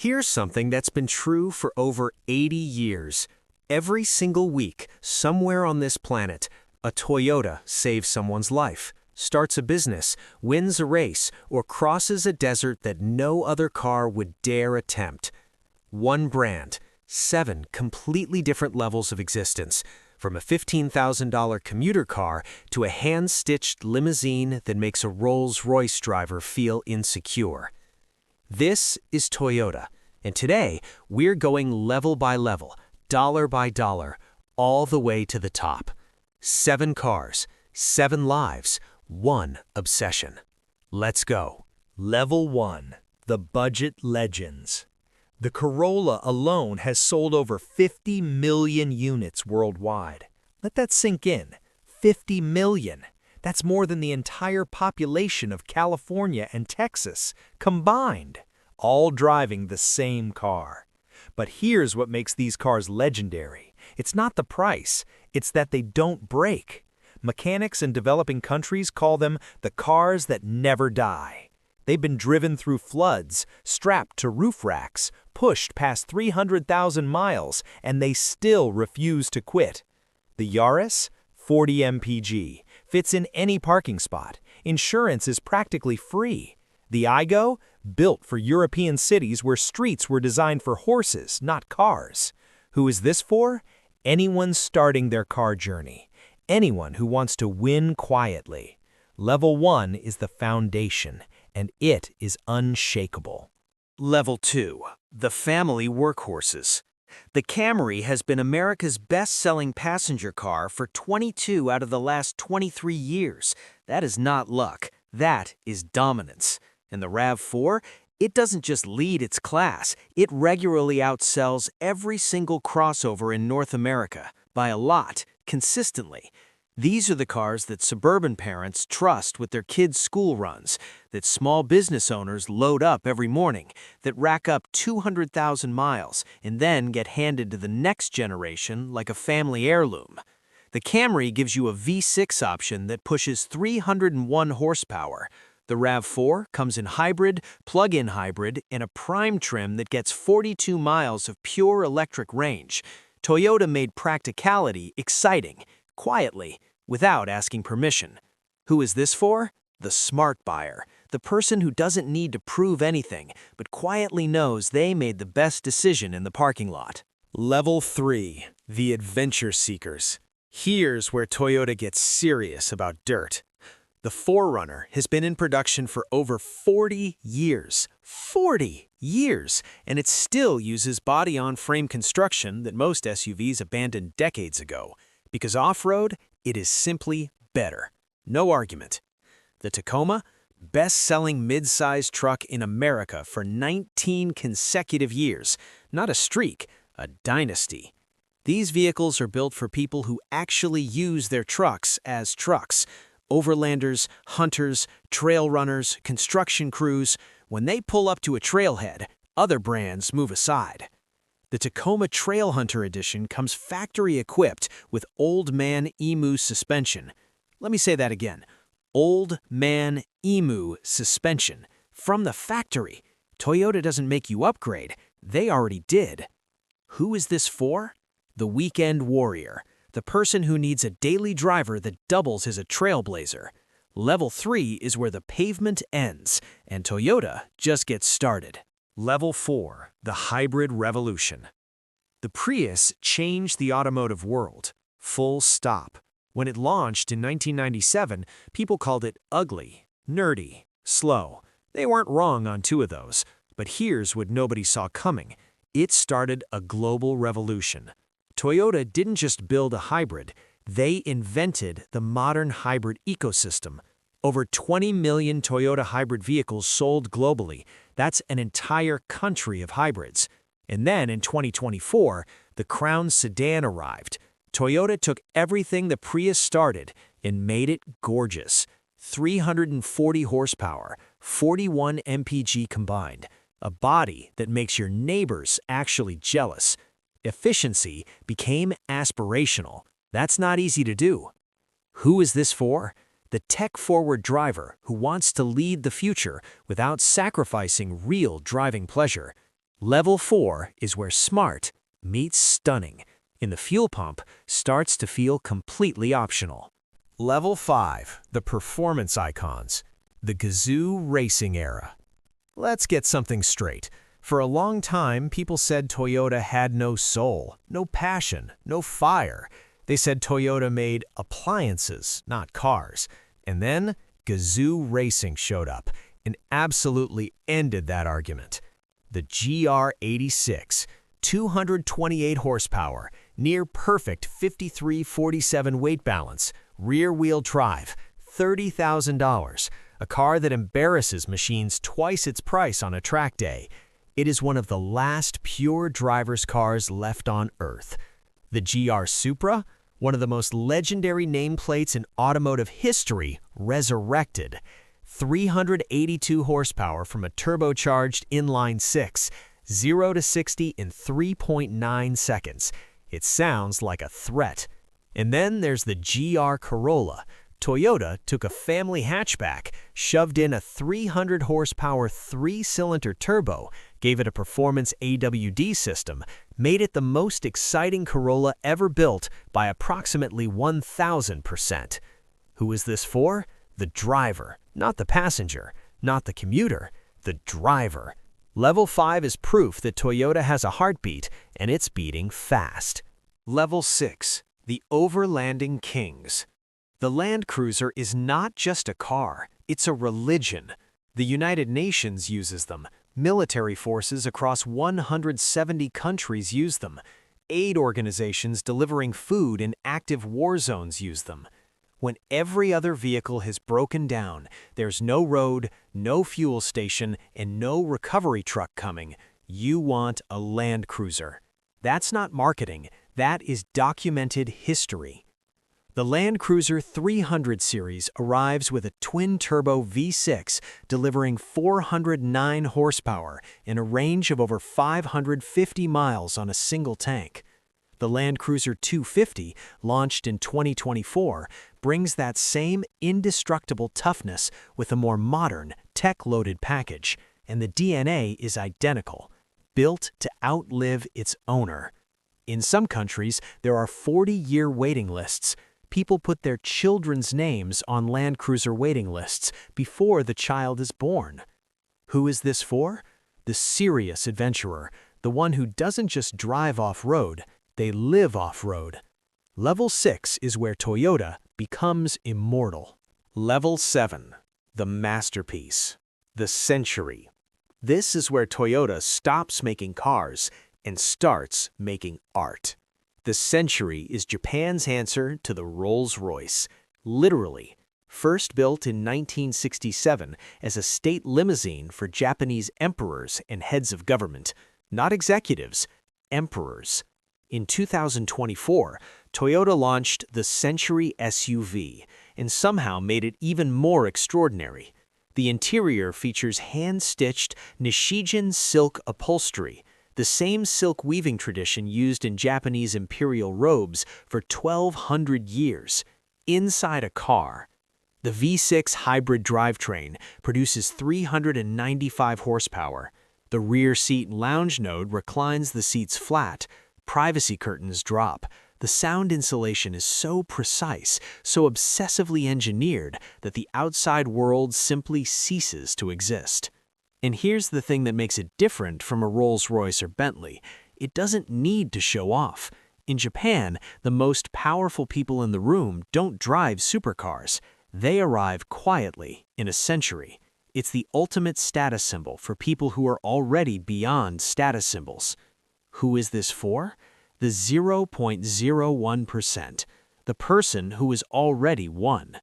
Here's something that's been true for over 80 years. Every single week, somewhere on this planet, a Toyota saves someone's life, starts a business, wins a race, or crosses a desert that no other car would dare attempt. One brand, 7 completely different levels of existence, from a $15,000 commuter car to a hand-stitched limousine that makes a Rolls-Royce driver feel insecure. This is Toyota, and today we're going level by level, dollar by dollar, all the way to the top. 7 cars, 7 lives, 1 obsession. Let's go. Level 1. The Budget Legends. The Corolla alone has sold over 50 million units worldwide. Let that sink in. 50 million. That's more than the entire population of California and Texas combined, all driving the same car. But here's what makes these cars legendary. It's not the price, it's that they don't break. Mechanics in developing countries call them the cars that never die. They've been driven through floods, strapped to roof racks, pushed past 300,000 miles, and they still refuse to quit. The Yaris, 40 mpg, fits in any parking spot. Insurance is practically free. The Aygo, built for European cities where streets were designed for horses, not cars. Who is this for? Anyone starting their car journey. Anyone who wants to win quietly. Level 1 is the foundation, and it is unshakable. Level 2. The Family Workhorses. The Camry has been America's best-selling passenger car for 22 out of the last 23 years. That is not luck. That is dominance. And the RAV4, it doesn't just lead its class. It regularly outsells every single crossover in North America, by a lot, consistently. These are the cars that suburban parents trust with their kids' school runs, that small business owners load up every morning, that rack up 200,000 miles and then get handed to the next generation like a family heirloom. The Camry gives you a V6 option that pushes 301 horsepower. The RAV4 comes in hybrid, plug-in hybrid, and a prime trim that gets 42 miles of pure electric range. Toyota made practicality exciting, quietly, without asking permission. Who is this for? The smart buyer, the person who doesn't need to prove anything, but quietly knows they made the best decision in the parking lot. Level 3. The Adventure Seekers. Here's where Toyota gets serious about dirt. The 4Runner has been in production for over 40 years. 40 years! And it still uses body-on-frame construction that most SUVs abandoned decades ago. Because off-road, it is simply better. No argument. The Tacoma, best-selling mid-sized truck in America for 19 consecutive years. Not a streak, a dynasty. These vehicles are built for people who actually use their trucks as trucks. Overlanders, hunters, trail runners, construction crews. When they pull up to a trailhead, other brands move aside. The Tacoma Trail Hunter Edition comes factory-equipped with Old Man Emu suspension. Let me say that again. Old Man Emu suspension. From the factory. Toyota doesn't make you upgrade. They already did. Who is this for? The weekend warrior. The person who needs a daily driver that doubles as a trailblazer. Level 3 is where the pavement ends, and Toyota just gets started. Level 4. The Hybrid Revolution. The Prius changed the automotive world. Full stop. When it launched in 1997, people called it ugly, nerdy, slow. They weren't wrong on 2 of those, but here's what nobody saw coming. It started a global revolution. Toyota didn't just build a hybrid, they invented the modern hybrid ecosystem. Over 20 million Toyota hybrid vehicles sold globally. That's an entire country of hybrids. And then in 2024, the Crown sedan arrived. Toyota took everything the Prius started and made it gorgeous. 340 horsepower, 41 mpg combined. A body that makes your neighbors actually jealous. Efficiency became aspirational. That's not easy to do. Who is this for? The tech-forward driver who wants to lead the future without sacrificing real driving pleasure. Level 4 is where smart meets stunning, and the fuel pump starts to feel completely optional. Level 5, the performance icons, the Gazoo racing era. Let's get something straight. For a long time, people said Toyota had no soul, no passion, no fire. They said Toyota made appliances, not cars. And then Gazoo Racing showed up and absolutely ended that argument. The GR86, 228 horsepower, near-perfect 53-47 weight balance, rear-wheel drive, $30,000, a car that embarrasses machines twice its price on a track day. It is one of the last pure driver's cars left on Earth. The GR Supra, one of the most legendary nameplates in automotive history, resurrected. 382 horsepower from a turbocharged inline-six, 0 to 60 in 3.9 seconds. It sounds like a threat. And then there's the GR Corolla. Toyota took a family hatchback, shoved in a 300 horsepower 3-cylinder turbo, gave it a performance AWD system, made it the most exciting Corolla ever built by approximately 1,000%. Who is this for? The driver, not the passenger, not the commuter, the driver. Level 5 is proof that Toyota has a heartbeat, and it's beating fast. Level 6, the Overlanding Kings. The Land Cruiser is not just a car, it's a religion. The United Nations uses them. Military forces across 170 countries use them. Aid organizations delivering food in active war zones use them. When every other vehicle has broken down, there's no road, no fuel station, and no recovery truck coming, you want a Land Cruiser. That's not marketing, that is documented history. The Land Cruiser 300 series arrives with a twin-turbo V6 delivering 409 horsepower and a range of over 550 miles on a single tank. The Land Cruiser 250, launched in 2024, brings that same indestructible toughness with a more modern, tech-loaded package, and the DNA is identical, built to outlive its owner. In some countries, there are 40-year waiting lists. People put their children's names on Land Cruiser waiting lists before the child is born. Who is this for? The serious adventurer, the one who doesn't just drive off-road, they live off-road. Level 6 is where Toyota becomes immortal. Level 7, the masterpiece, the century. This is where Toyota stops making cars and starts making art. The Century is Japan's answer to the Rolls-Royce, literally. First built in 1967 as a state limousine for Japanese emperors and heads of government, not executives, emperors. In 2024, Toyota launched the Century SUV and somehow made it even more extraordinary. The interior features hand-stitched Nishijin silk upholstery, the same silk weaving tradition used in Japanese imperial robes for 1,200 years, inside a car. The V6 hybrid drivetrain produces 395 horsepower. The rear seat lounge node reclines the seats flat. Privacy curtains drop. The sound insulation is so precise, so obsessively engineered that the outside world simply ceases to exist. And here's the thing that makes it different from a Rolls-Royce or Bentley. It doesn't need to show off. In Japan, the most powerful people in the room don't drive supercars. They arrive quietly in a Century. It's the ultimate status symbol for people who are already beyond status symbols. Who is this for? The 0.01%, the person who is already one.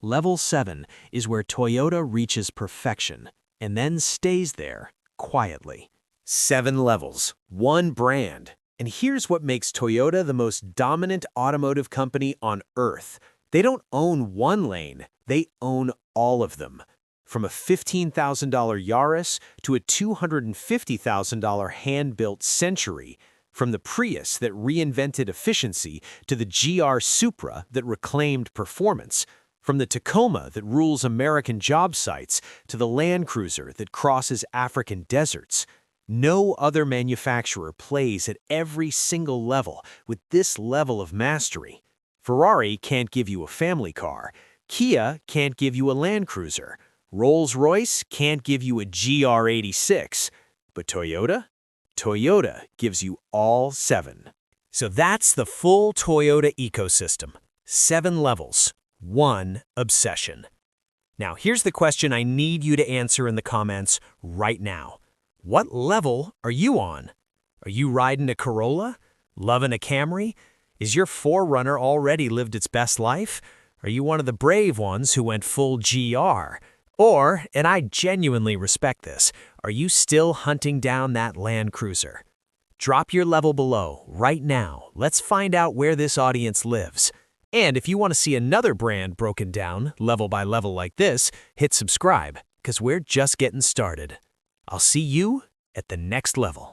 Level 7 is where Toyota reaches perfection and then stays there quietly. 7 levels, 1 brand. And here's what makes Toyota the most dominant automotive company on Earth. They don't own one lane, they own all of them. From a $15,000 Yaris to a $250,000 hand-built Century, from the Prius that reinvented efficiency to the GR Supra that reclaimed performance, from the Tacoma that rules American job sites to the Land Cruiser that crosses African deserts. No other manufacturer plays at every single level with this level of mastery. Ferrari can't give you a family car. Kia can't give you a Land Cruiser. Rolls-Royce can't give you a GR86. But Toyota? Toyota gives you all 7. So that's the full Toyota ecosystem. 7 levels, 1 obsession. Now here's the question I need you to answer in the comments right now. What level are you on? Are you riding a Corolla? Loving a Camry? Is your 4Runner already lived its best life? Are you one of the brave ones who went full GR? Or, and I genuinely respect this, are you still hunting down that Land Cruiser? Drop your level below right now. Let's find out where this audience lives. And if you want to see another brand broken down level by level like this, hit subscribe, because we're just getting started. I'll see you at the next level.